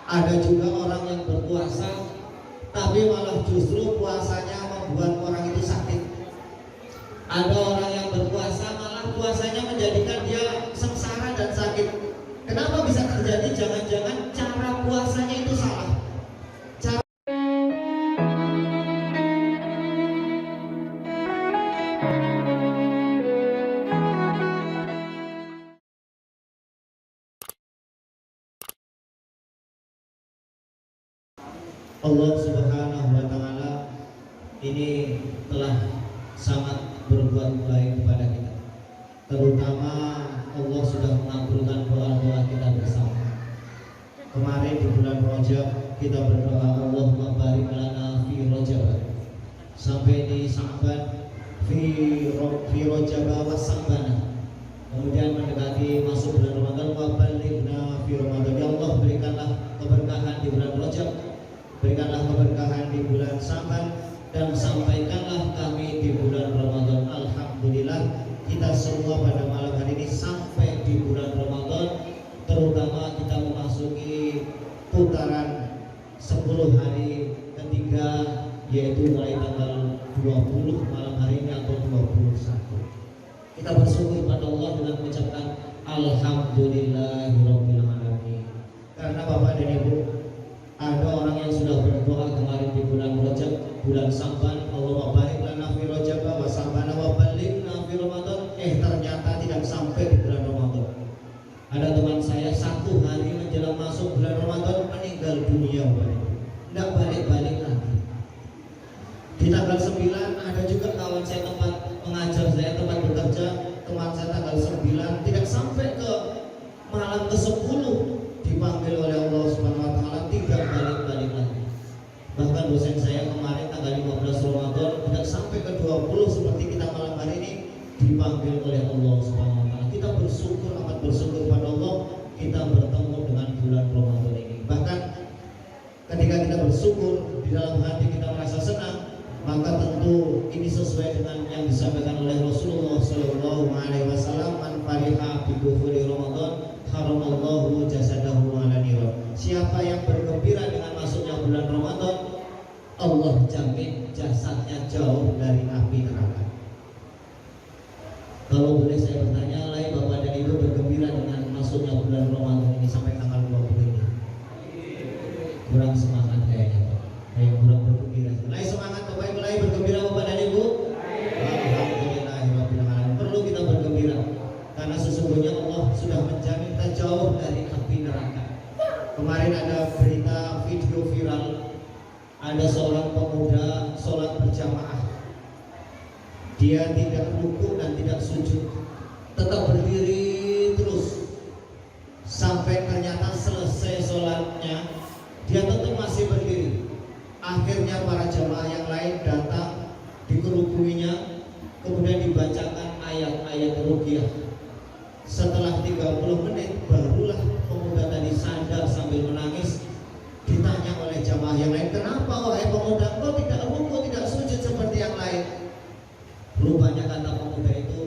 Ada juga orang yang berpuasa tapi malah justru puasanya membuat orang itu sakit. Ada orang yang berpuasa malah puasanya menjadikan dia sengsara dan sakit. Kenapa bisa terjadi? Jangan-jangan cara puasanya itu salah. Allah Subhanahu wa Ta'ala ini telah sangat berbuat baik kepada kita. Terutama Allah sudah mengabulkan doa-doa kita bersama. Kemarin di bulan Rajab kita berdoa Allahumma barik lana fi Rajab, sampai di Sya'ban fi Rajab wa Sya'ban. Kemudian mendekati masuk bulan Ramadan, wa balighna fi Ramadan. Ya Allah, berikanlah keberkahan di bulan Rajab, berikanlah keberkahan di bulan Sya'ban, dan sampaikanlah kami di bulan Ramadan. Alhamdulillah, kita semua pada malam hari ini sampai di bulan Ramadan. Terutama kita memasuki putaran 10 hari ketiga, yaitu mulai tanggal 20 malam hari ini atau 21. Kita bersyukur pada Allah dengan mengucapkan Alhamdulillahirabbil alamin. Karena Bapak dan Ibu, ada orang yang sudah berdoa kemarin di bulan Rajab, bulan Sya'ban, Allahumma barik lana fi Rajab wa Sya'ban wa balighna fi Ramadan. Ternyata tidak sampai di bulan Ramadan. Ada teman saya 1 hari menjelang masuk bulan Ramadan meninggal dunia, tidak balik-balik lagi. Di tanggal 9 ada juga kawan saya tempat mengajar saya, tempat bekerja, teman saya tanggal 9 tidak sampai ke malam ke-10 dipanggil oleh Allah Subhanahu wa Ta'ala, tidak balik-balik lagi. Bahkan dosen saya kemarin tanggal 15 Ramadan tidak sampai ke 20 seperti kita malam hari ini dipanggil oleh Allah Subhanahu wa Ta'ala. Kita bersyukur, amat bersyukur pada Allah kita bertemu dengan bulan Ramadan ini. Bahkan ketika kita bersyukur, di dalam hati kita merasa senang, maka tentu ini sesuai dengan yang disampaikan oleh Rasulullah Shallallahu Alaihi Wasallam, man fariha bi dukhuli Ramadan haramallahu jasadahu ala niran. Siapa yang bergembira dengan masuknya bulan Ramadan, Allah jamin jasadnya jauh dari api neraka. Kalau boleh saya bertanya, lain Bapak dan Ibu bergembira dengan masuknya bulan Ramadan ini sampai tanggal 20 ini? Kurang semangat kayaknya, Pak. Kayak kurang bergembira. Lain semangat Bapak Ibu, lain bergembira Bapak dan Ibu? Alhamdulillahirabbil alamin. Perlu kita bergembira karena sesungguhnya Allah sudah menjamin kita jauh dari api neraka. Kemarin ada berita video viral, ada seorang pemuda sholat berjamaah. Dia tidak rukuk dan tidak sujud, tetap berdiri terus sampai ternyata selesai sholatnya. Dia tetap masih berdiri. Akhirnya para jamaah yang lain datang, dikerukunginya, kemudian dibacakan ayat-ayat ruqyah. Setelah 30 menit barulah pemuda tadi sadar sambil menangis. Ditanya oleh jamaah yang lain, kenapa wahai pemuda, kau tidak rukuk, tidak sujud seperti yang lain? Rupanya kata pemuda itu,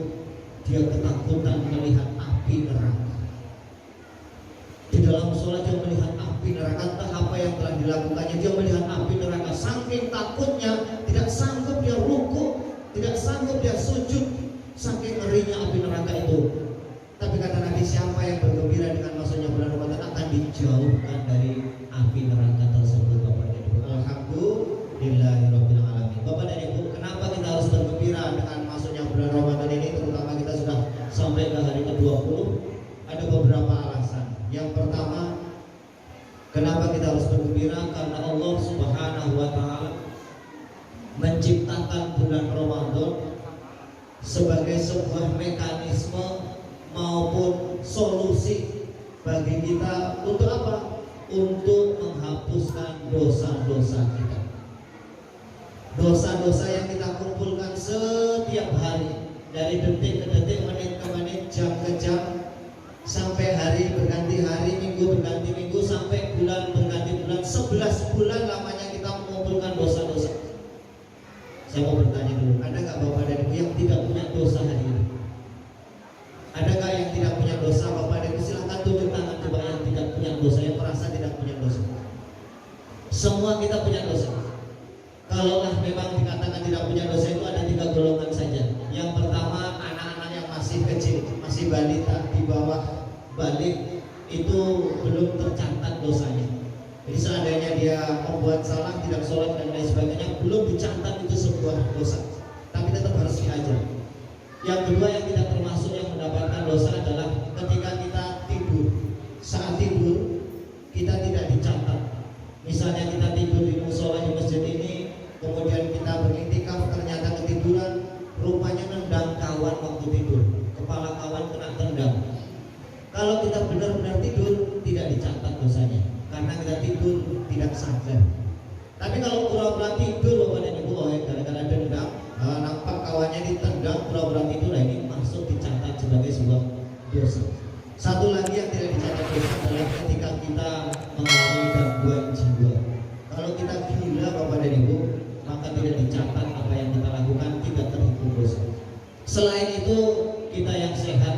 dia ketakutan melihat api neraka. Di dalam sholat dia melihat api neraka, entah apa yang telah dilakukannya. Dia melihat api neraka, saking takutnya tidak sanggup dia rukuk, tidak sanggup dia sujud, saking ngerinya api neraka itu. Tapi kata Nabi, siapa yang bergembira dengan masuknya bulan Ramadan akan dijauhkan dari api neraka tersebut. Bapak dan Ibu, alhamdulillahirabbil alamin. Bapak dan Ibu, kenapa kita harus bergembira dengan masuknya bulan Ramadan ini, terutama kita sudah sampai ke hari ke-20? Ada beberapa alasan. Yang pertama, kenapa kita harus bergembira? Karena Allah Subhanahu wa Ta'ala menciptakan bulan Ramadan sebagai sebuah mekanisme maupun solusi bagi kita untuk apa? Untuk menghapuskan dosa-dosa kita. Dosa-dosa yang kita kumpulkan setiap hari, dari detik ke detik, menit ke menit, jam ke jam, sampai hari berganti hari, minggu berganti minggu, sampai bulan berganti bulan. 11 bulan lamanya kita mengumpulkan dosa-dosa. Saya mau bertanya dulu, ada nggak Bapak dan Ibu yang tidak punya dosa hari ini? Ada nggak yang tidak punya dosa? Bapak dan Ibu silahkan tunjuk tangan coba yang tidak punya dosa, yang merasa tidak punya dosa. Semua kita punya dosa. Kalaulah memang dikatakan tidak punya dosa, itu ada 3 golongan saja. Yang pertama, anak-anak yang masih kecil, masih balita, di bawah balik, itu belum tercatat dosanya. Jadi seandainya dia membuat salah, tidak sholat dan lain sebagainya, belum dicatat itu sebuah dosa, tapi tetap harus diajar. Yang kedua, yang tidak termasuk yang mendapatkan dosa adalah ketika kita tidur. Saat tidur kita tidak dicatat. Misalnya kita tidur di musola di masjid ini, kemudian kita beriktikaf, ternyata ketiduran, rupanya nendang kawan waktu tidur, kepala kawan kena tendang. Kalau kita benar-benar tidur, tidak dicatat dosanya, karena kita tidur tidak sadar. Tapi kalau pura-pura tidur, Bapak dan Ibu, gara-gara dendam, nampak kawannya ditendang, pura-pura tidur, nah ini masuk dicatat sebagai sebuah dosa. Satu lagi yang tidak dicatat dosa adalah ketika kita mengalami gangguan jiwa. Kalau kita gila, Bapak dan Ibu, maka tidak dicatat apa yang kita lakukan, tidak terhitung dosa. Selain itu, kita yang sehat,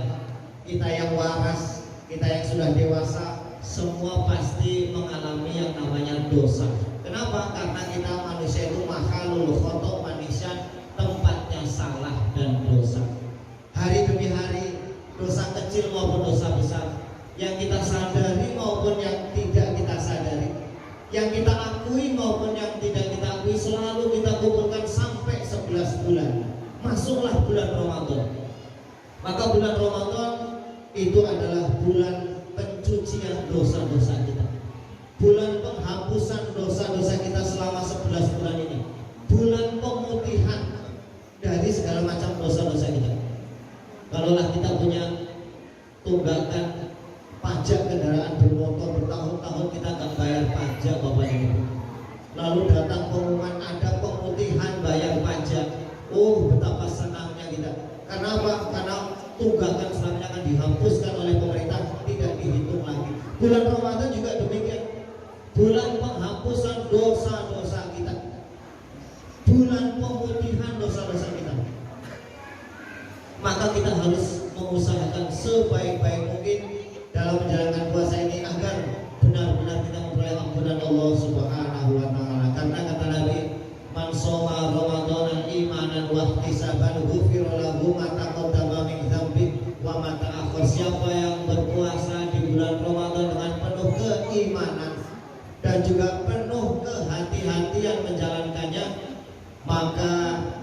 kita yang waras, kita yang sudah dewasa, semua pasti mengalami yang namanya dosa. Kenapa? Karena kita manusia itu makhluk khotok, manusia tempatnya salah dan dosa. Hari demi hari, dosa kecil maupun dosa besar, yang kita sadari maupun yang tidak kita sadari, yang kita akui maupun yang tidak kita akui, selalu kita kumpulkan sampai 11 bulan. Masuklah bulan Ramadan. Maka bulan Ramadan itu adalah bulan pencucian dosa-dosa kita, bulan penghapusan dosa-dosa kita selama 11 bulan ini, bulan pemutihan dari segala macam dosa-dosa kita. Kalaulah kita punya tunggakan pajak kendaraan bermotor bertahun-tahun kita nggak bayar pajak, Bapak Ibu, lalu datang pengumuman ada pemutihan bayar pajak, oh betapa senangnya kita. Karena apa? Karena tunggakan selamanya akan dihapuskan oleh pemerintah, tidak dihitung lagi. Bulan Ramadan juga demikian, bulan penghapusan dosa-dosa kita, bulan pemutihan dosa-dosa kita. Maka kita harus mengusahakan sebaik-baik mungkin dalam menjalankan puasa ini agar benar-benar kita memperoleh ampunan Allah Subhanahu wa taala. Karena kata Nabi, man shoma ramadanan imanan wa ihtisaban ghufira lahu ma taqaddama min dzambi wa ma ta'akhkhar. Siapa yang berpuasa di bulan Ramadan dengan penuh keimanan dan juga penuh kehati-hatian menjalankannya, maka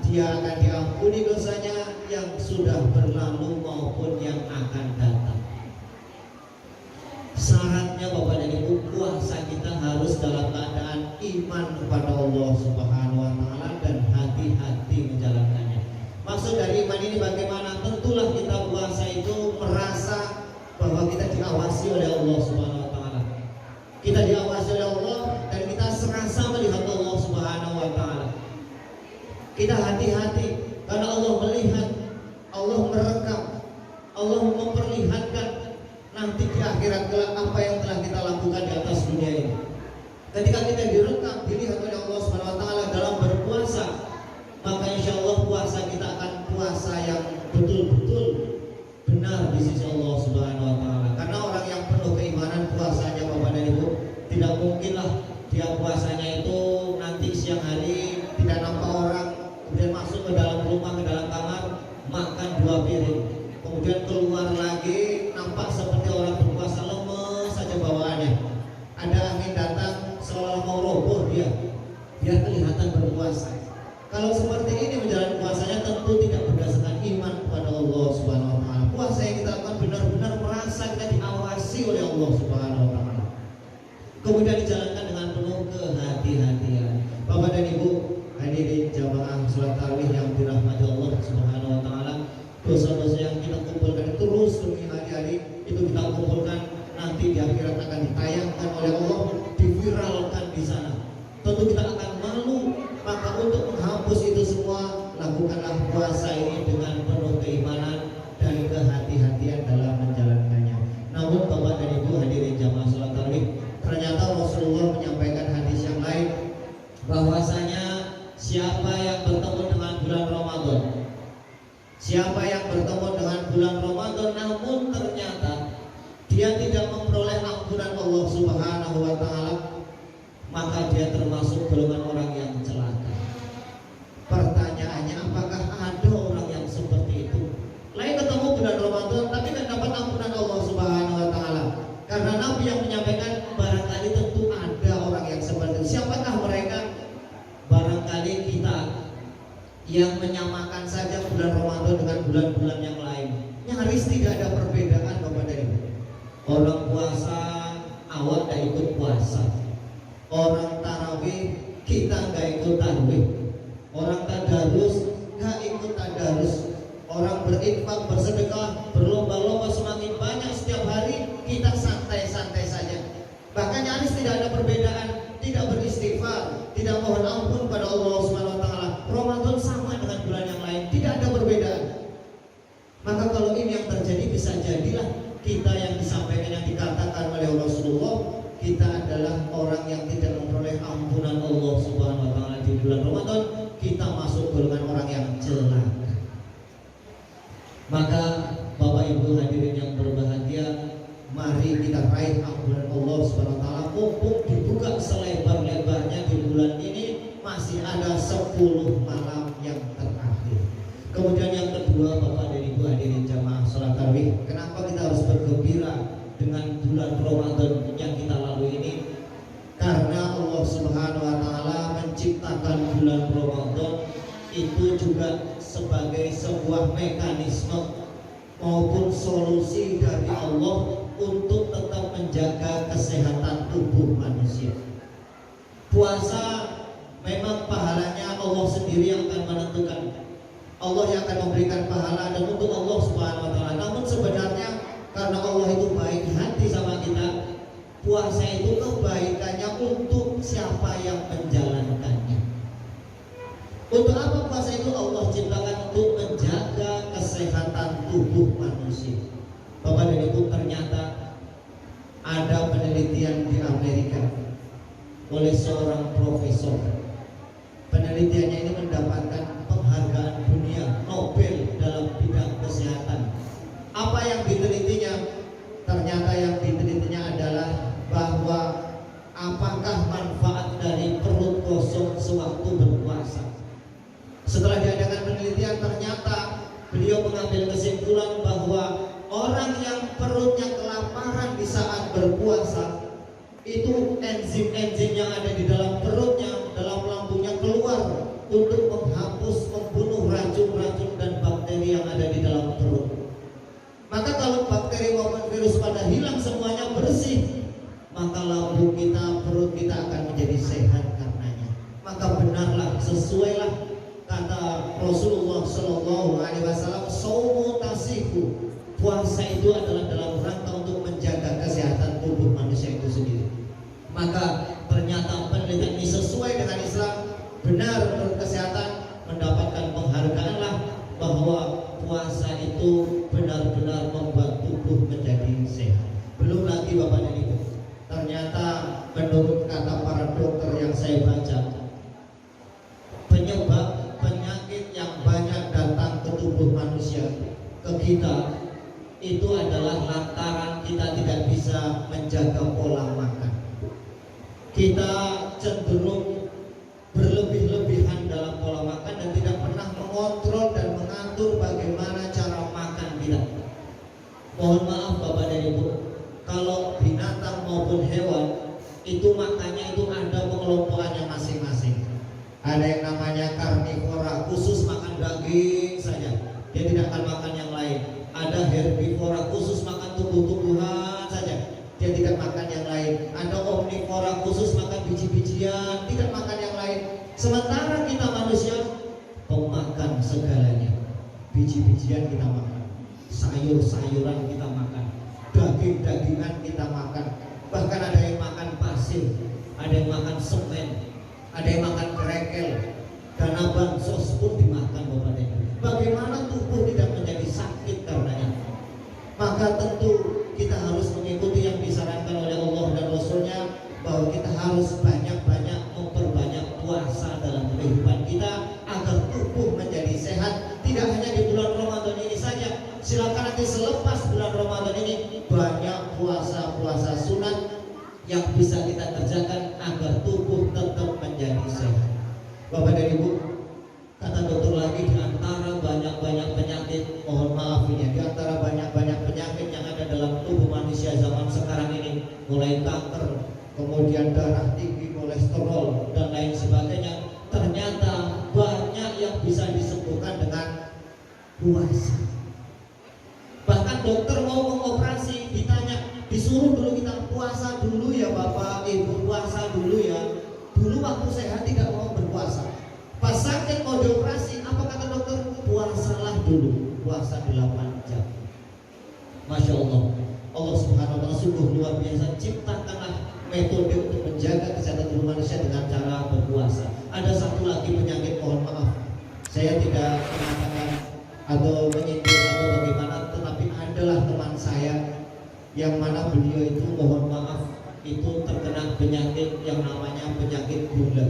dia akan diampuni dosanya yang sudah berlalu maupun yang akan datang. Syaratnya Bapak dan Ibu, puasa kita harus dalam keadaan iman kepada Allah Subhanahu wa taala dan hati-hati menjalankannya. Maksud dari iman ini bagaimana? Tentulah kita puasa itu merasa bahwa kita diawasi oleh Allah Subhanahu wa taala. Kita diawasi oleh Allah dan kita serasa melihat Allah Subhanahu wa taala. Kita hati-hati karena Allah melihat, Allah merekam, Allah memperlihatkan nanti di akhirat kelak apa yang telah kita lakukan di atas dunia ini. Ketika kita direkam, dilihat oleh Allah Subhanahu wa taala dalam berpuasa, maka insya Allah puasa kita akan puasa yang betul-betul benar di sisi Allah Subhanahu wa taala. Karena orang yang penuh keimanan puasanya, Bapak dan Ibu, tidak mungkinlah dia puasanya itu nanti siang hari tidak nampak orang, kemudian masuk ke dalam rumah, ke dalam kamar, makan 2 piring, kemudian keluar lagi nampak seperti orang berpuasa, lemes saja bawaannya. Ada angin datang seolah mau roboh dia, biar kelihatan berpuasa. Kalau seperti ini menjalani puasanya tentu tidak berdasarkan iman kepada Allah Subhanahu wa taala. Puasa yang kita lakukan benar-benar merasa kita diawasi oleh Allah Subhanahu wa taala, kemudian dijalankan dengan penuh kehati-hatian. Bapak dan Ibu hadirin jamaah salat tarawih yang dirahmati Allah Subhanahu wa taala, dosa-dosa yang kita kumpulkan terus demi hari-hari itu kita kumpulkan, nanti di akhirat akan ditayangkan oleh Allah, diviralkan di sana. Tentu kita akan malu, maka untuk menghapus itu semua, lakukanlah puasa ini dengan penuh keimanan dan kehati-hatian dalam menjalankannya. Namun Bapak dan Ibu hadirin jamaah salat tarawih, ternyata Rasulullah menyampaikan hadis yang lain bahwasanya siapa yang bertemu dengan bulan Ramadan, siapa yang bertemu dengan bulan Ramadan namun ternyata dia tidak memperoleh ampunan Allah Subhanahu wa taala, maka dia termasuk golongan orang yang celaka. Pertanyaannya, apakah ada orang yang seperti itu? Lain ketemu bulan Ramadan tapi tidak dapat ampunan Allah Subhanahu wa taala. Karena Nabi yang menyampaikan barangkali tentu ada orang yang seperti itu. Siapakah mereka? Barangkali kita yang menyamakan saja bulan Ramadan dengan bulan-bulan yang lain. Nyaris tidak ada perbedaan Bapak dan Ibu. Orang puasa, awak tidak ikut puasa. Orang tarawih, kita nggak ikut tarawih. Orang tadarus, nggak ikut tadarus. Orang berinfak, bersedekah, berlomba-lomba semakin banyak setiap hari, kita santai-santai saja. Bahkan nyaris tidak ada perbedaan, tidak beristighfar, tidak mohon ampun pada Allah Subhanahu wa taala. Ramadan sama dengan bulan yang lain, tidak ada perbedaan. Maka kalau ini yang terjadi, bisa jadilah kita yang disampaikan, yang dikatakan oleh Rasulullah, kita adalah orang yang tidak memperoleh ampunan Allah Subhanahu wa taala di bulan Ramadan. Kita masuk golongan orang yang celaka. Maka Bapak Ibu hadirin yang berbahagia, mari kita raih ampunan Allah Subhanahu wa taala. Mumpung dibuka selebar-lebarnya di bulan ini, masih ada 10 malam yang terakhir. Kemudian yang kedua, Bapak dan Ibu hadirin jamaah salat tarawih, kenapa kita harus bergembira dengan bulan Ramadan yang kita lalui ini? Karena Allah Subhanahu wa taala menciptakan bulan Ramadan itu juga sebagai sebuah mekanisme maupun solusi dari Allah untuk tetap menjaga kesehatan tubuh manusia. Puasa memang pahalanya Allah sendiri yang akan menentukan. Allah yang akan memberikan pahala dan untuk Allah Subhanahu wa taala. Namun sebenarnya karena Allah itu baik hati sama kita, puasa itu kebaikannya untuk siapa yang menjalankannya. Untuk apa puasa itu? Allah ciptakan untuk menjaga kesehatan tubuh manusia. Bapak dan Ibu, ternyata ada penelitian di Amerika oleh seorang profesor. Penelitiannya ini mendapatkan penghargaan dunia Nobel dalam bidang kesehatan. Apa yang ditelitinya? Ternyata yang ditelitinya adalah bahwa apakah manfaat dari perut kosong sewaktu berpuasa. Setelah diadakan penelitian, ternyata beliau mengambil kesimpulan bahwa orang yang perutnya kelaparan di saat berpuasa, itu enzim-enzim yang ada di dalam perutnya, dalam lambungnya keluar untuk menghapus, membunuh racun-racun dan bakteri yang ada di dalam perut. Maka kalau bakteri maupun virus pada hilang semuanya bersih, maka lambung kita, perut kita akan menjadi sehat karenanya. Maka benarlah, sesuailah kata Rasulullah Shallallahu Alaihi Wasallam, saumu tasihu, puasa itu adalah dalam rangka untuk menjaga kesehatan tubuh manusia itu sendiri. Maka ternyata penelitian ini sesuai dengan Islam, benar menurut kesehatan, mendapatkan penghargaan lah bahwa puasa itu benar-benar membuat tubuh menjadi sehat. Belum lagi Bapak dan Ibu, ternyata menurut kata para dokter yang saya baca, penyebab penyakit yang banyak datang ke tubuh manusia, ke kita, itu adalah lantaran kita tidak bisa menjaga pola makan. Kita cenderung berlebih-lebihan dalam pola makan dan tidak pernah mengontrol dan mengatur bagaimana cara makan kita. Mohon maaf Bapak dan Ibu, kalau binatang maupun hewan itu makannya itu ada pengelompokannya masing-masing. Ada yang namanya karnivora, khusus makan daging saja, dia tidak akan makan yang lain. Ada herbivora, khusus makan tumbuh-tumbuhan saja, dia tidak makan yang lain. Ada omnivora, khusus makan biji-bijian, tidak makan yang lain. Sementara kita manusia pemakan segalanya. Biji-bijian kita makan, sayur-sayuran kita makan, daging-dagingan kita makan. Bahkan ada yang makan pasir, ada yang makan semen, ada yang makan krekel, dana bansos pun dimakan Bapak dan Ibu. Bagaimana tubuh tidak menjadi sakit karenanya? Maka tentu kita harus mengikuti yang disarankan oleh Allah dan Rasulnya, bahwa kita harus banyak-banyak memperbanyak puasa dalam kehidupan kita agar tubuh menjadi sehat. Tidak hanya di bulan Ramadan ini saja, silakan nanti selepas bulan Ramadan ini banyak puasa-puasa sunat yang bisa kita kerjakan agar tubuh tetap kemudian darah tinggi, kolesterol dan lain sebagainya. Ternyata banyak yang bisa disembuhkan dengan puasa. Bahkan dokter mau mengoperasi ditanya, disuruh dulu kita puasa dulu ya Bapak Ibu, puasa dulu ya. Dulu waktu sehat tidak mau berpuasa. Pas sakit mau dioperasi, apa kata dokter? Puasalah dulu, puasa 8 jam. Masya Allah, Allah Subhanahu wa Ta'ala sungguh luar biasa. Ciptakanlah metode untuk menjaga kesehatan tubuh manusia dengan cara berpuasa. Ada satu lagi penyakit, mohon maaf, saya tidak mengatakan atau menyinggung atau bagaimana, tetapi adalah teman saya yang mana beliau itu mohon maaf itu terkena penyakit yang namanya penyakit gula.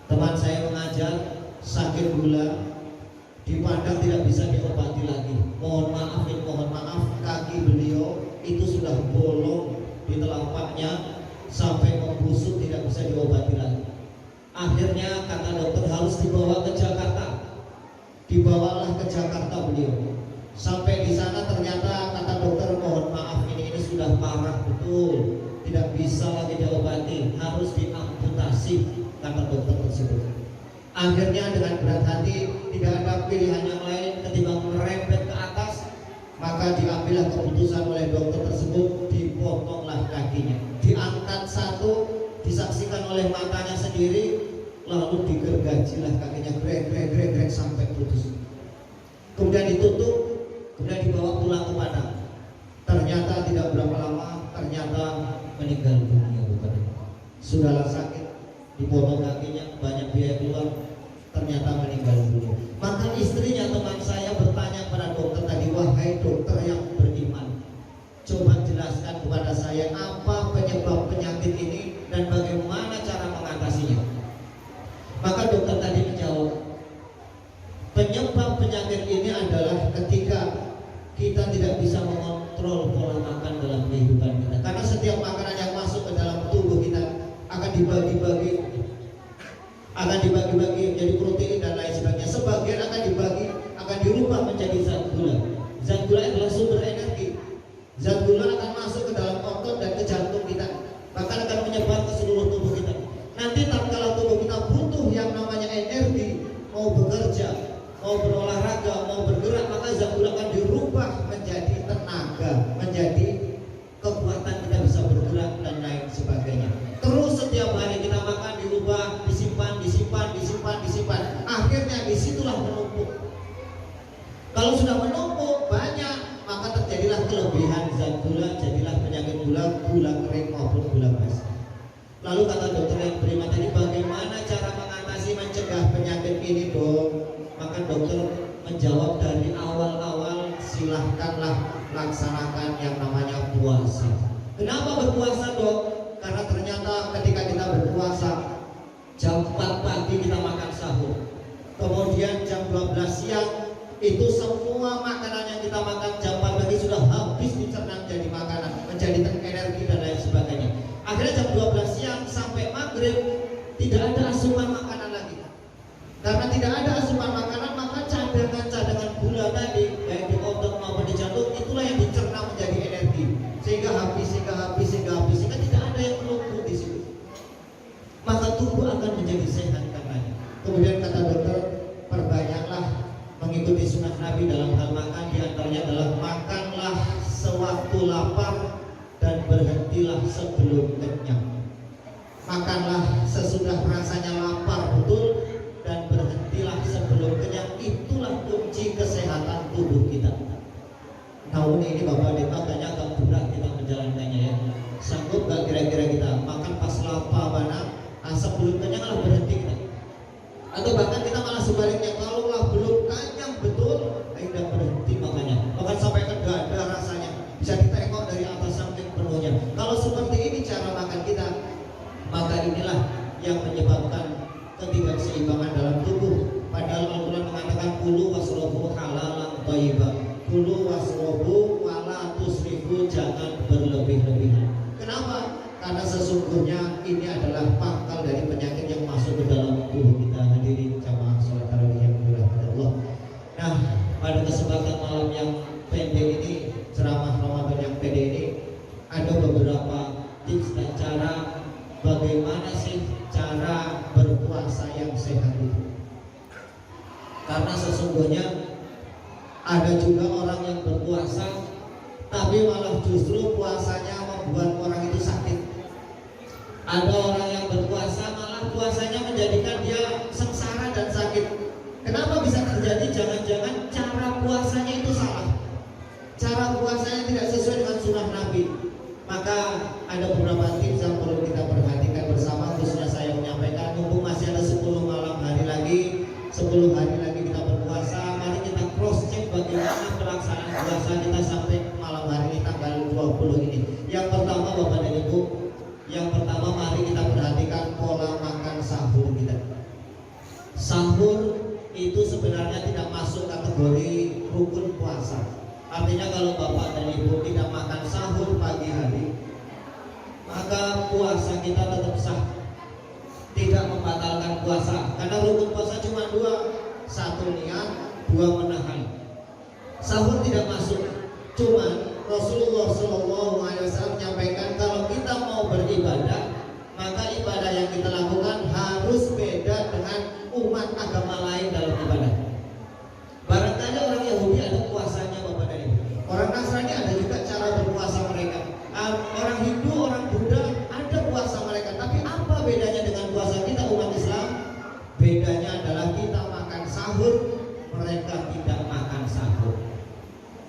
Teman saya mengajar sakit gula, dipandang tidak bisa diobati lagi. Mohon maaf, kaki beliau itu sudah bolong di telapaknya sampai membusuk, tidak bisa diobati lagi. Akhirnya kata dokter harus dibawa ke Jakarta. Dibawalah ke Jakarta beliau. Sampai di sana ternyata kata dokter, mohon maaf ini sudah parah betul, tidak bisa lagi diobati, harus diamputasi, kata dokter tersebut. Akhirnya dengan berat hati, tidak ada pilihan yang lain ketimbang merembet ke atas, maka diambillah keputusan oleh dokter tersebut, dipotonglah kakinya, diangkat satu, disaksikan oleh matanya sendiri, lalu digergajilah kakinya, grek sampai putus. Kemudian ditutup, kemudian dibawa pulang ke Padang. Ternyata tidak berapa lama, ternyata meninggal dunia. Sudahlah sakit, dipotong kakinya, banyak biaya keluar, ternyata meninggal dunia. Maka istrinya teman saya bertanya pada dokter tadi, wahai dokter yang beriman, coba jelaskan kepada saya apa penyebab penyakit ini dan bagaimana cara mengatasinya. Maka dokter tadi menjawab, penyebab penyakit ini adalah ketika kita tidak bisa mengontrol pola makan dalam kehidupan kita. Karena setiap makanan yang masuk ke dalam tubuh kita akan dibagi-bagi menjadi protein dan lain sebagainya. Sebagian akan dirubah menjadi zat gula. Zat gula adalah sumber energi. Zat gula akan masuk ke dalam otot dan ke jantung kita, bahkan akan menyebar ke seluruh tubuh kita. Nanti tatkala tubuh kita butuh yang namanya energi, mau bekerja, mau berolahraga, mau bergerak, maka zat gula akan dirubah menjadi tenaga, menjadi kekuatan kita bisa bergerak dan lain sebagainya. Terus setiap hari kita makan dirubah, disimpan. Akhirnya disitulah menumpuk. Kalau sudah menumpuk banyak, maka terjadilah kelebihan zat gula, jadilah penyakit gula kering maupun gula basi. Lalu kata dokter yang beriman tadi, bagaimana cara mengatasi mencegah penyakit ini dok? Maka dokter menjawab dari awal-awal, silahkanlah laksanakan yang namanya puasa. Kenapa berpuasa dok? Karena ternyata ketika kita berpuasa, jam 4 pagi kita makan sahur, kemudian jam 12 siang itu semua makanan yang kita makan jam 4 pagi sudah habis dicerna menjadi makanan, menjadi energi dan lain sebagainya. Akhirnya jam 12 siang sampai maghrib tidak ada asupan makanan lagi. Karena tidak ada asupan makanan, maka cadangan gula tadi baik di otot maupun di jantung itulah yang dicerna menjadi energi, sehingga habis sehingga tidak ada yang menumpuk di situ. Maka tubuh akan menjadi sehat karenanya. Kemudian kata dokter, perbanyaklah mengikuti sunnah Nabi dalam hal makan, diantaranya adalah makanlah sewaktu lapar dan berhentilah sebelum kenyang. Makanlah sesudah rasanya lapar betul dan berhentilah sebelum kenyang. Itulah kunci kesehatan tubuh kita. Tahun ini Bapak Deta kayaknya agak berat kita menjalankannya ya. Sanggup gak kira-kira kita makan pas lapar banget, sebelum kenyang lah berhenti kita? Atau bahkan kita malah sebaliknya, kalau lah belum kenyang betul, akhirnya berhenti makannya, bahkan sampai ke dada rasanya bisa ditengok dari atas sampai penuhnya. Kalau seperti ini cara makan kita, maka inilah yang menyebabkan ketidakseimbangan dalam tubuh. Padahal Al-Quran mengatakan kulu wasrobu halalan thayyibah, kulu wasrobu wala tusrifu, jangan berlebih-lebihan. Kenapa? Karena sesungguhnya ini adalah pangkal dari penyakit yang masuk ke dalam tubuh kita. Hadirin jamaah sholat tarawih yang dirahmati Allah. Nah, pada kesempatan malam yang pendek ini, ceramah Ramadan yang pendek ini, ada beberapa tips dan cara bicara bagaimana sih cara berpuasa yang sehat itu. Karena sesungguhnya ada juga orang yang berpuasa tapi malah justru puasanya membuat orang itu sakit. Ada orang yang berpuasa malah puasanya menjadikan dia sengsara dan sakit. Kenapa bisa terjadi? Jangan-jangan cara puasanya itu salah. Cara puasanya tidak sesuai dengan sunnah Nabi. Maka ada beberapa tips yang perlu kita perhatikan bersama. Khususnya saya menyampaikan, mumpung masih ada 10 malam hari lagi, 10 hari lagi kita berpuasa. Mari kita cross check bagaimana pelaksanaan puasa kita sampai malam hari ini tanggal 20 ini. Yang pertama Bapak dan Ibu, yang pertama mari kita perhatikan pola makan sahur kita. Sahur itu sebenarnya tidak masuk kategori rukun puasa. Artinya kalau Bapak dan Ibu tidak makan sahur pagi hari, maka puasa kita tetap sah, tidak membatalkan puasa. Karena rukun puasa cuma dua, satu niat, dua menahan. Sahur tidak masuk. Cuman Rasulullah SAW menyampaikan kalau kita mau beribadah, maka ibadah yang kita lakukan harus beda dengan umat agama lain dalam ibadah. Barangkali orang Yahudi ada puasanya Bapak dan Ibu, orang Nasrani ada juga cara berpuasa mereka, orang Hindu, orang Buddha ada puasa mereka. Tapi apa bedanya dengan puasa kita umat Islam? Bedanya adalah kita makan sahur, mereka tidak makan sahur.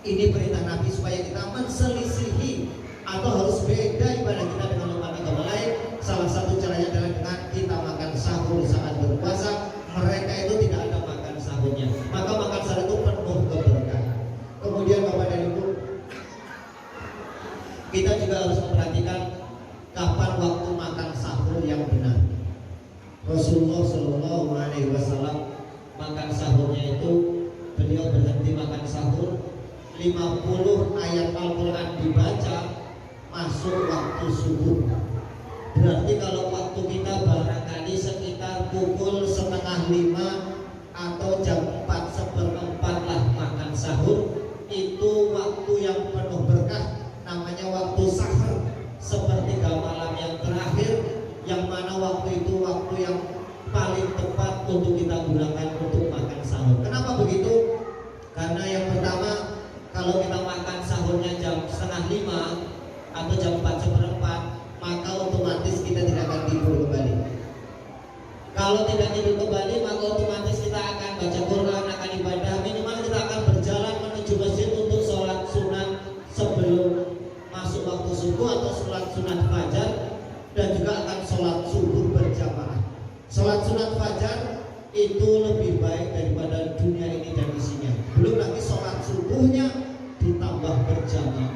Ini perintah Nabi supaya kita menselisihi atau harus beda ibadah kita dengan umat agama lain. Salah satu caranya adalah dengan kita makan sahur saat berpuasa. Mereka itu tidak ada makan sahurnya, maka makan sahur itu penuh keberkahan. Kemudian Bapak dan Ibu, kita juga harus memperhatikan kapan waktu makan sahur yang benar. Rasulullah SAW makan sahurnya itu, beliau berhenti makan sahur 50 ayat Al-Quran dibaca masuk waktu subuh. Berarti kalau waktu kita barangkali sekitar pukul 4:30 atau jam 4:04 lah makan sahur, itu waktu yang penuh berkah, namanya waktu sahur, sepertiga malam yang terakhir, yang mana waktu itu waktu yang paling tepat untuk kita gunakan untuk makan sahur. Kenapa begitu? Karena yang pertama, kalau kita makan sahurnya jam 4:30 atau jam 4:04, maka otomatis kita tidak akan tidur kembali. Kalau tidak tidur kembali, maka otomatis kita akan baca Quran, akan ibadah. Minimal kita akan berjalan menuju masjid untuk sholat sunat sebelum masuk waktu subuh atau sholat sunat fajar, dan juga akan sholat subuh berjamaah. Sholat sunat fajar itu lebih baik daripada dunia ini dan isinya. Belum lagi sholat subuhnya ditambah berjamaah.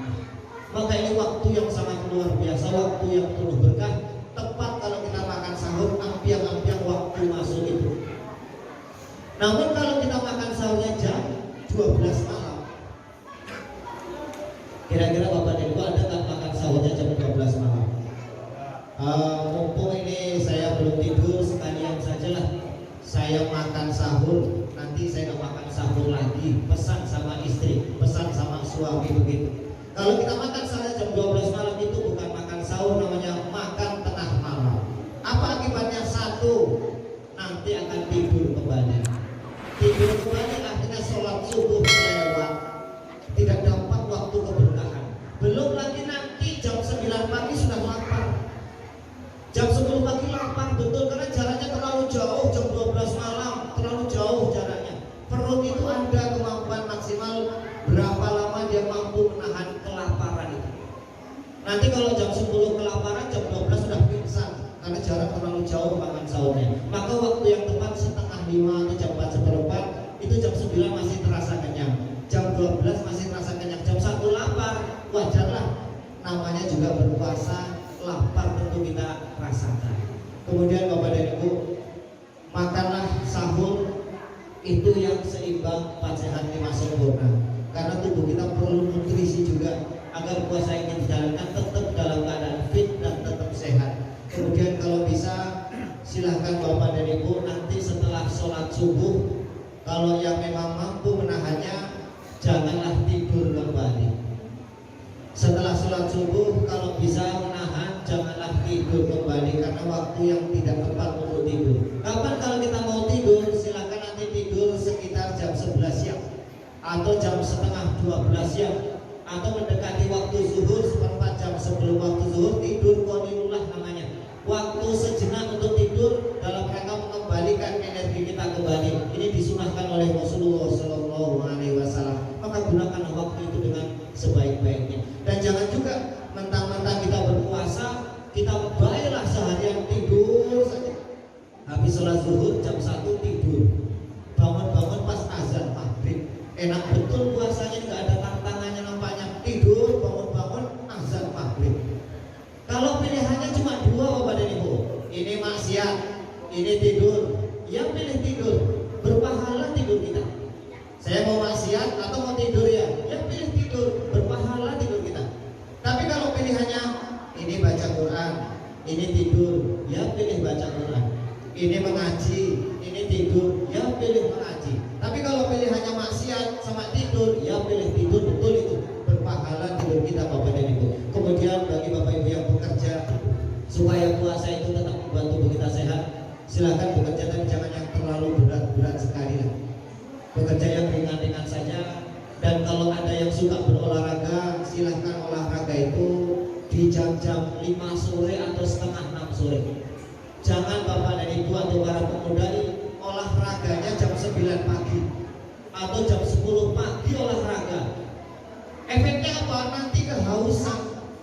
Maka ini waktu yang sangat luar biasa, waktu yang penuh berkah. Tepat kalau kita makan sahur, ampiang-ampiang waktu masuk itu. Namun kalau kita makan sahurnya jam 12 malam, kira-kira Bapak dan Ibu ada tak makan sahurnya jam 12 malam? Mumpung ini saya belum tidur, sekalian sajalah saya makan sahur. Nanti saya nggak makan sahur lagi, pesan sama istri, pesan sama suami begitu. Kalau kita makan sahur jam 12 malam itu bukan makan sahur, namanya makan tengah malam. Apa akibatnya? Satu, nanti akan tidur kembali. Tidur kembali artinya sholat subuh lewat, tidak dapat waktu keberkahan. Belum lagi nanti jam 9 pagi sudah lapar. Jam 10 pagi lapar betul, karena jaraknya terlalu jauh. Jam 12 malam terlalu jauh jaraknya. Perut itu ada kemampuan maksimal berapa lama dia mampu menahan kelaparan itu. Nanti kalau jam 10 kelaparan, jam 12 sudah pingsan karena jarak terlalu jauh makan sahurnya. Maka waktu yang tepat 4:30 atau jam 4:04, itu jam 9 masih terasa kenyang, jam 12 masih terasa kenyang, jam 1 lapar, wajarlah, namanya juga berpuasa, lapar tentu kita rasakan. Kemudian Bapak dan Ibu, makanlah sahur itu yang seimbang, 4 sehat 5 sempurna. Karena tubuh kita perlu nutrisi juga agar puasa ini dijalankan tetap dalam keadaan fit dan tetap sehat. Kemudian kalau bisa silahkan Bapak dan Ibu nanti setelah sholat subuh, kalau yang memang mampu menahannya, janganlah tidur kembali. Setelah sholat subuh kalau bisa menahan, janganlah tidur kembali karena waktu yang tidak tepat untuk tidur. Kapan kalau kita mau tidur, silakan nanti tidur sekitar jam 11 siang atau jam setengah 12 siang atau mendekati waktu zuhur, seperempat jam sebelum waktu zuhur tidur qanilullah namanya. Waktu sejenak untuk tidur dalam rangka mengembalikan energi kita kembali. Ini disunahkan oleh Rasulullah SAW. Maka gunakan waktu itu dengan sebaik-baiknya. Dan jangan juga mentang-mentang kita berpuasa, kita baiklah seharian tidur saja. Habis sholat zuhur jam 1 tidur, bangun-bangun pas azan maghrib. Enak betul puasanya, nggak ada tantangannya nampaknya. Tidur, bangun-bangun azan maghrib. Kalau pilihannya cuma dua Bapak dan Ibu, ini maksiat, ini tidur, yang pilih tidur, berpahala tidur kita. Saya mau maksiat atau mau tidur ya, yang pilih tidur, berpahala tidur kita. Tapi kalau pilihannya ini baca Quran, ini tidur, ya pilih baca Quran. Ini mengaji, ini tidur, ya pilih mengaji. Tapi kalau pilihannya maksiat sama tidur, ya pilih tidur, betul itu berpahala tidur kita Bapak dan Ibu. Kemudian bagi Bapak Ibu yang bekerja supaya puasa itu tetap membantu tubuh kita sehat, silakan bekerja tapi jangan yang terlalu berat-berat sekali lah. Bekerja yang ringan-ringan saja. Dan kalau ada yang suka berolahraga, silahkan olahraga itu di jam-jam 5 sore atau setengah 6 sore. Jangan Bapak dan Ibu atau para pemuda ini olahraganya jam 9 pagi atau jam 10 pagi olahraga. Efeknya apa? Nanti kehausan.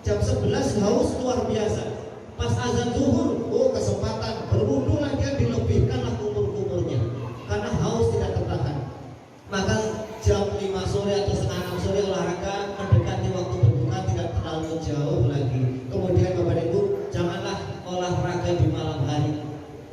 Jam 11 haus luar biasa. Pas azan zuhur, oh kesempatan berwudulah dia, dilebihkanlah kumur-kumurnya karena haus tidak tertahan. Maka jam 5 sore atau setengah 6 sore olahraga mendekati waktu berbuka, tidak terlalu jauh lagi. Kemudian Bapak Ibu, janganlah olahraga di malam hari.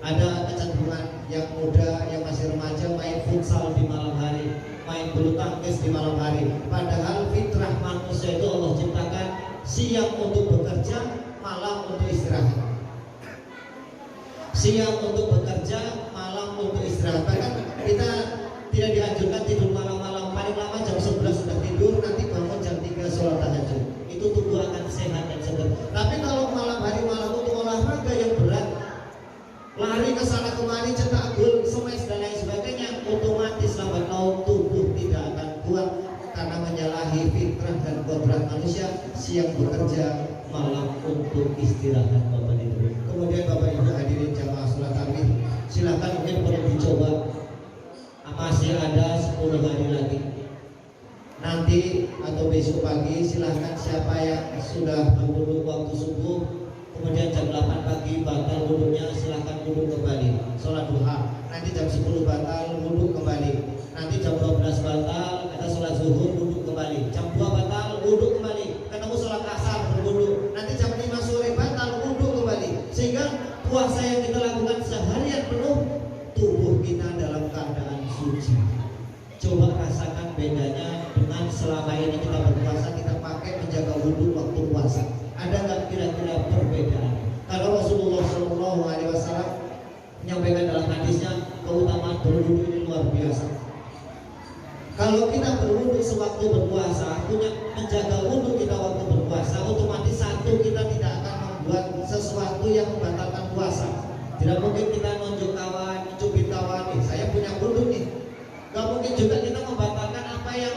Ada kecenderungan yang muda, yang masih remaja main futsal di malam hari, main bulu tangkis di malam hari. Padahal fitrah manusia itu Allah ciptakan siang untuk bekerja, malam untuk istirahat. Siang untuk bekerja, malam untuk istirahat. Bahkan kita tidak dianjurkan tidur malam-malam, paling lama jam 11 sudah tidur, nanti bangun jam 3 sholat tahajud. Itu tubuh akan sehat dan segar. Tapi kalau malam hari malam untuk olahraga yang berat, lari ke sana kemari, cetak gol, smash dan lain sebagainya, otomatis lambat laun tubuh tidak akan kuat karena menyalahi fitrah dan kodrat manusia. Siang bekerja, malam untuk istirahat Bapak Ibu. Kemudian Bapak Ibu hadirin jamaah sholat tarawih, silakan mungkin perlu dicoba. Masih ada 10 hari lagi. Nanti atau besok pagi silahkan siapa yang sudah berwudu waktu subuh, kemudian jam 8 pagi batal wudhunya, silahkan wudhu kembali, sholat duha. Nanti jam 10 batal, wudhu kembali. Nanti jam 12 batal, ada sholat zuhur, wudhu kembali. Jam 2 batal, wudhu kembali. Ketemu sholat asar, berwudhu. Nanti jam 5 sore batal, wudhu kembali. Sehingga puasa yang kita lakukan seharian penuh, tubuh kita dalam keadaan suci. Coba rasakan bedanya dengan selama ini kita berpuasa, kita pakai menjaga wudhu waktu puasa. Ada nggak kira-kira perbedaan? Kalau Rasulullah SAW menyampaikan dalam hadisnya, keutamaan berwudhu ini luar biasa. Kalau kita berwudhu sewaktu berpuasa, punya menjaga wudhu kita waktu berpuasa, otomatis satu, kita tidak akan membuat sesuatu yang membatalkan puasa. Tidak mungkin kita nunjuk kawan, mencubit kawan, nih saya punya wudhu nih. Gak mungkin juga kita membatalkan apa yang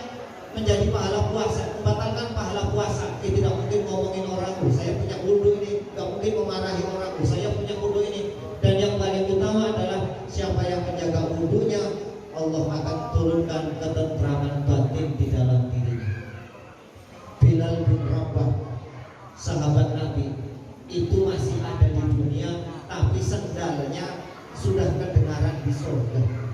menjadi pahala puasa, membatalkan pahala puasa. Tidak mungkin ngomongin orang, saya punya wudhu ini. Gak mungkin memarahi orang, saya punya wudhu ini. Dan yang paling utama adalah siapa yang menjaga wudhunya, Allah akan turunkan ketentraman batin di dalam dirinya. Bilal bin Rabah, sahabat Nabi, itu masih ada di dunia, tapi sendalnya sudah kedengaran di surga.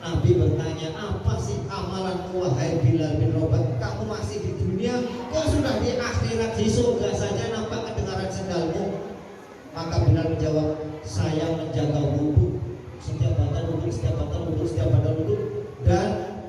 Nabi bertanya, apa sih amalanmu wahai Bilal bin Rabah? Kamu masih di dunia, kok sudah di akhirat di surga saja nampak kedengaran sendalmu? Maka Bilal menjawab, saya menjaga wudhu, setiap batal wudhu, setiap batal wudhu, setiap batal wudhu. Dan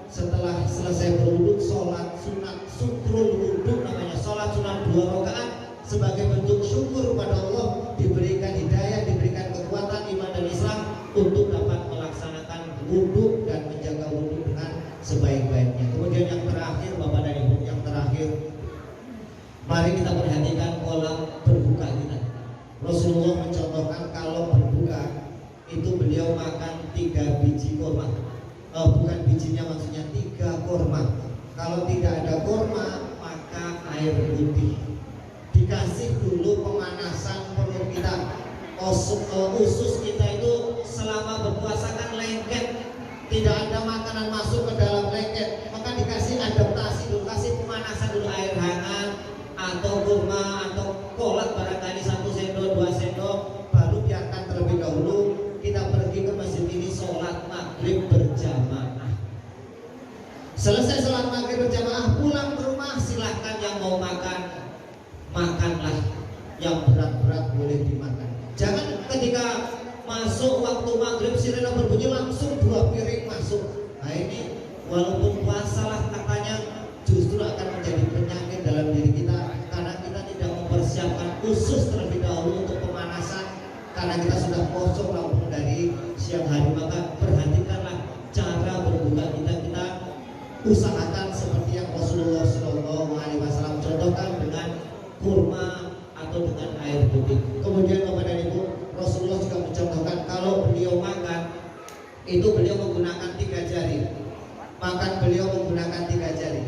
setelah selesai berwudhu, sholat sunat syukrul wudhu namanya, sholat sunat 2 rakaat sebagai bentuk syukur pada Allah, diberikan hidayah, diberikan kekuatan iman dan Islam untuk dapat melaksanakan wudhu dan menjaga wudhu dengan sebaik-baiknya. Kemudian yang terakhir Bapak dan Ibu, yang terakhir, mari mencontohkan kalau berbuka itu beliau makan 3 biji kurma. Bukan bijinya, maksudnya 3 kurma. Kalau tidak ada kurma maka air putih. Dikasih dulu pemanasan perut kita. Usus kita itu selama berpuasa kan lengket, tidak ada makanan masuk ke dalam lengket, maka dikasih adaptasi dulu, kasih pemanasan dulu, air hangat atau kurma atau kolak barangkali 1 sendok 2 sendok, baru biarkan terlebih dahulu kita pergi ke masjid ini sholat maghrib berjamaah. Selesai sholat maghrib berjamaah, pulang ke rumah silahkan yang mau makan makanlah, yang berat-berat boleh dimakan. Jangan ketika masuk waktu maghrib sirena berbunyi langsung 2 piring masuk. Nah ini walaupun puasa lah katanya justru akan menjadi penyakit dalam diri kita karena kita tidak mempersiapkan khusus terlebih dahulu untuk pemanasan karena kita sudah kosong lambung dari siang hari. Maka perhatikanlah cara berbuka kita usahakan seperti yang Rasulullah SAW contohkan dengan kurma atau dengan air putih. Kemudian Bapak dan Ibu, Rasulullah juga mencontohkan kalau beliau makan itu beliau menggunakan 3 jari. Makan beliau menggunakan 3 jari.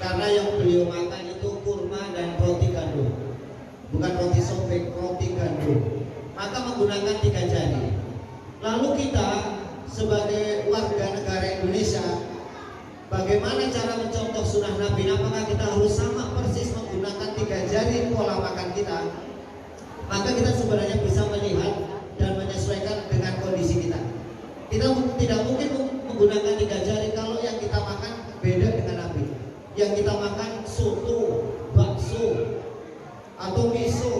Karena yang beliau makan itu kurma dan roti gandum. Bukan roti sobek, roti gandum. Maka menggunakan 3 jari. Lalu kita sebagai warga negara Indonesia, bagaimana cara mencontoh sunnah Nabi? Apakah kita harus sama persis menggunakan 3 jari pola makan kita? Maka kita sebenarnya bisa melihat dan menyesuaikan dengan kondisi kita. Kita tidak mungkin menggunakan 3 jari kalau yang kita makan beda dengan Nabi. Yang kita makan soto, bakso, atau miso.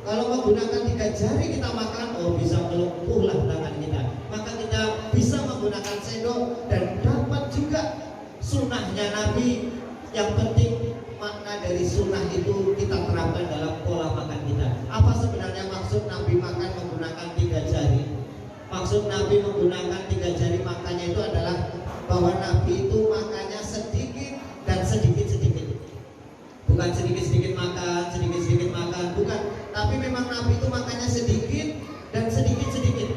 Kalau menggunakan 3 jari kita makan, bisa melumpuhlah tangan kita. Maka kita bisa menggunakan sendok dan dapat juga sunnahnya Nabi. Yang penting makna dari sunnah itu kita terapkan dalam pola makan kita. Apa sebenarnya maksud Nabi makan menggunakan 3 jari? Maksud Nabi menggunakan 3 jari makannya itu adalah bahwa Nabi itu makannya sedikit dan sedikit-sedikit. Bukan sedikit-sedikit makan, bukan. Tapi memang Nabi itu makannya sedikit dan sedikit-sedikit.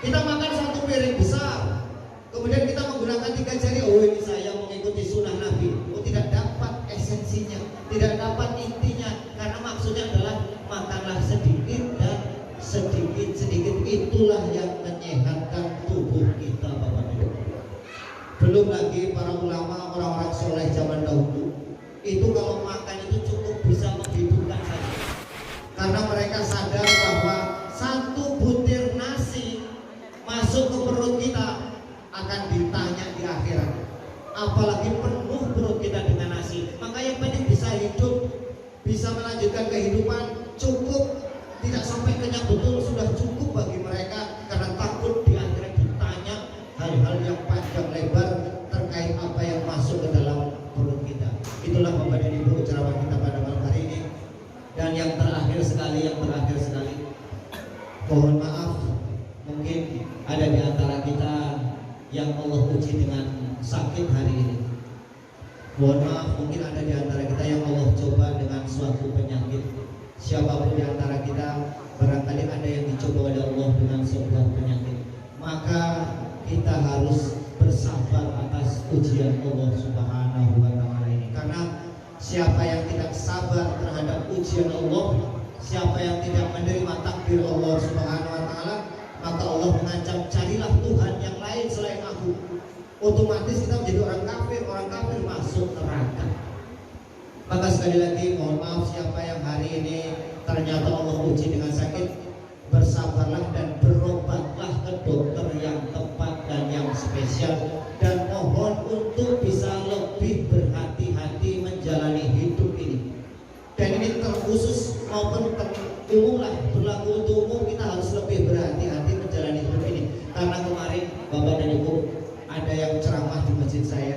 Kita makan 1 piring besar, kemudian kita menggunakan 3 jari, ini saya mengikuti sunnah Nabi. Tidak dapat esensinya, tidak dapat intinya, karena maksudnya adalah makanlah sedikit dan sedikit-sedikit. Itulah yang menyehatkan tubuh kita, Bapak Ibu. Belum lagi para ulama, orang-orang soleh zaman dahulu itu kalau makan itu cukup bisa menghidupkan saja, karena mereka sadar bahwa 1 butir nasi masuk ke perut kita akan ditanya di akhirat. Apalagi penuh perut kita dengan nasi. Maka yang penting bisa hidup, bisa melanjutkan kehidupan, cukup, tidak sampai kenyang betul, sudah cukup bagi mereka, karena takut di akhirat ditanya hal-hal yang panjang lebar terkait apa yang masuk ke dalam perut kita. Itulah Bapak dan Ibu ceramah kita pada malam hari ini. Dan yang terakhir sekali, mohon maaf, mungkin ada di antara kita yang Allah uji dengan sakit hari ini. Mohon maaf, mungkin ada di antara kita yang Allah coba dengan suatu penyakit. Siapapun di antara kita, barangkali ada yang dicoba oleh Allah dengan sebuah penyakit. Maka kita harus bersabar atas ujian Allah Subhanahu wa Ta'ala ini. Karena siapa yang tidak sabar terhadap ujian Allah, siapa yang tidak menerima takdir Allah Subhanahu wa Ta'ala, maka Allah mengancam, carilah Tuhan yang lain selain aku. Otomatis kita menjadi orang kafir masuk neraka. Maka sekali lagi mohon maaf siapa yang hari ini ternyata Allah uji dengan sakit, bersabarlah dan berobatlah ke dokter yang tepat dan yang spesial, dan mohon untuk bisa lebih berhati-hati menjalani hidup ini. Dan ini terkhusus maupun umum lah, berlaku untuk umum, kita harus lebih berhati-hati menjalani hidup ini. Karena kemarin Bapak dan Ibu ada yang ceramah di masjid saya,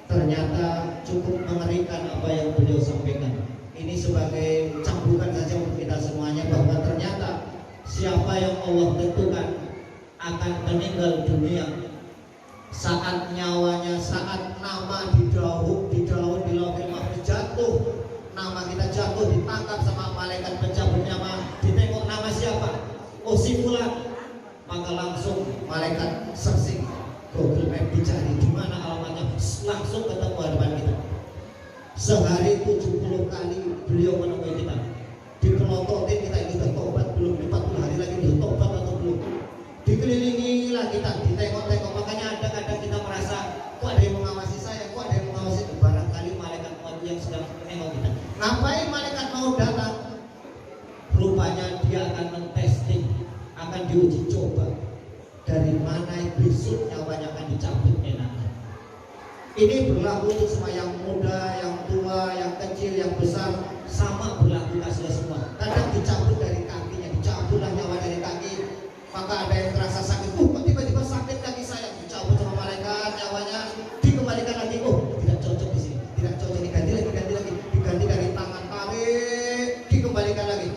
ternyata cukup mengerikan apa yang beliau sampaikan. Ini sebagai cambukan saja untuk kita semuanya, bahwa ternyata siapa yang Allah tentukan akan meninggal dunia, saat nyawanya, saat nama di lauhul mahfuz jatuh, nama kita jatuh, ditangkap sama malaikat pencabut nyawa, ditengok nama siapa, oh si fulan, maka langsung malaikat searching Google Map dicari di mana alamatnya, langsung ketemu hadapan kita. Sehari 70 kali beliau menemui kita, dipelototin kita ini sudah tobat belum, 40 hari lagi sudah tobat atau belum, dikelilingi lah kita, ditengok-tengok. Makanya kadang-kadang kita merasa kok ada yang mengawasi saya, kok ada yang mengawasi. Barangkali malaikat maut yang sedang menengok kita. Ngapain malaikat mau datang? Rupanya dia akan mentesting, akan diuji coba dari mana besok nyawanya akan dicabut enaknya. Ini berlaku untuk semua, yang muda, yang tua, yang kecil, yang besar, sama berlaku kasih semua. Kadang dicabut dari kakinya, dicabutlah nyawa dari kaki, maka ada yang terasa sakit. Kok tiba-tiba sakit kaki saya, dicabut sama malaikat nyawanya, dikembalikan lagi. Oh, tidak cocok di sini, tidak cocok, diganti lagi, diganti dari tangan, tarik, dikembalikan lagi.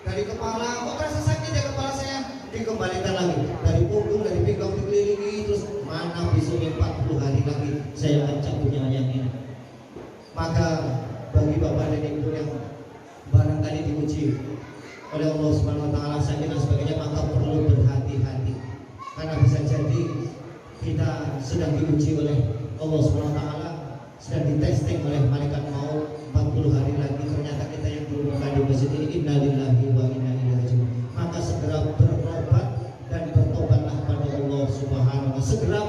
Dari kepala, kok terasa sakit ya kepala saya, dikembalikan lagi. Dari punggung, dari pinggang dikelilingi, terus mana besoknya 40 hari lagi saya akan cabutnya yang ini. Maka bagi bapak dan ibu yang barangkali diuji oleh Allah Subhanahu Wa Taala sakit dan sebagainya, maka perlu berhati-hati, karena bisa jadi kita sedang diuji oleh Allah Subhanahu Wa Taala, sedang ditesting oleh malaikat maut. 40 hari lagi ternyata kita yang belum buka di masjid ini, innalillahi wa inna ilaihi raji'un. Maka segera berobat dan bertobatlah pada Allah Subhanahu wa Ta'ala. Segera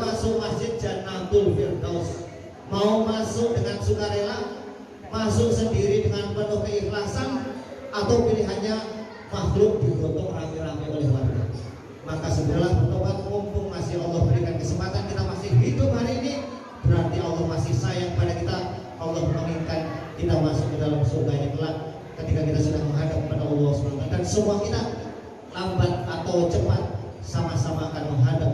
masuk masjid Jannatul Firdaus. Mau masuk dengan sukarela, masuk sendiri dengan penuh keikhlasan, atau pilihannya makhluk digotong rame-rame oleh warga. Maka segeralah bertobat, mumpung masih Allah berikan kesempatan, kita masih hidup hari ini, berarti Allah masih sayang pada kita. Allah menginginkan kita masuk ke dalam surganya kelak ketika kita sudah menghadap pada Allah SWT. Dan semua kita lambat atau cepat sama-sama akan menghadap